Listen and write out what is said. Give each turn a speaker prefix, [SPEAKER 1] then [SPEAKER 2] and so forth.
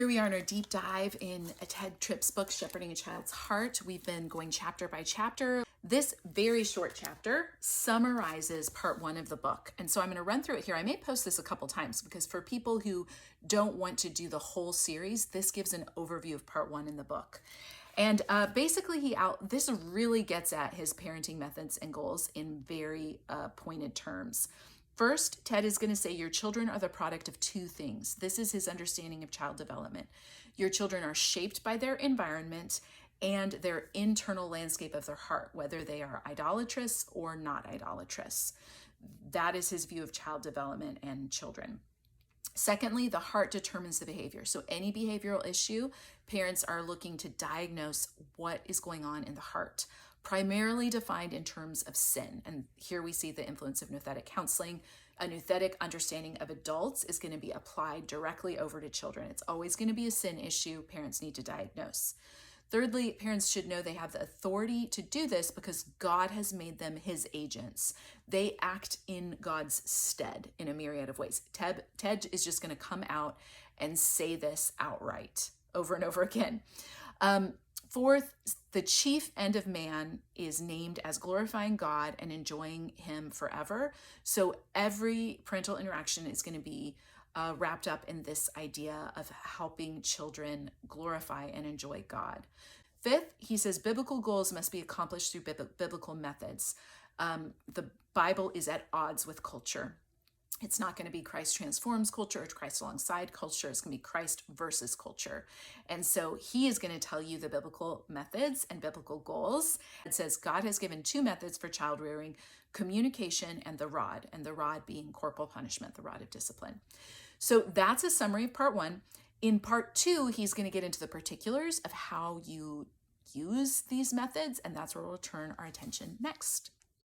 [SPEAKER 1] Here we are in our deep dive in Ted Tripp's book, Shepherding a Child's Heart. We've been going chapter by chapter. This very short chapter summarizes part one of the book. And so I'm going to run through it here. I may post this a couple times because for people who don't want to do the whole series, this gives an overview of part one in the book. And basically, this really gets at his parenting methods and goals in very pointed terms. First, Ted is going to say your children are the product of two things. This is his understanding of child development. Your children are shaped by their environment and their internal landscape of their heart, whether they are idolatrous or not idolatrous. That is his view of child development and children. Secondly, the heart determines the behavior. So any behavioral issue, parents are looking to diagnose what is going on in the heart, primarily defined in terms of sin. And here we see the influence of nouthetic counseling. A nouthetic understanding of adults is going to be applied directly over to children. It's always going to be a sin issue parents need to diagnose. Thirdly, parents should know they have the authority to do this because God has made them his agents. They act in God's stead in a myriad of ways. Ted is just going to come out and say this outright over and over again. Fourth, the chief end of man is named as glorifying God and enjoying him forever. So every parental interaction is going to be wrapped up in this idea of helping children glorify and enjoy God. Fifth, he says biblical goals must be accomplished through biblical methods. The Bible is at odds with culture. It's not going to be Christ transforms culture or Christ alongside culture. It's going to be Christ versus culture. And so he is going to tell you the biblical methods and biblical goals. It says God has given two methods for child rearing: communication and the rod being corporal punishment, the rod of discipline. So that's a summary of part one. In part two, he's going to get into the particulars of how you use these methods, and that's where we'll turn our attention next.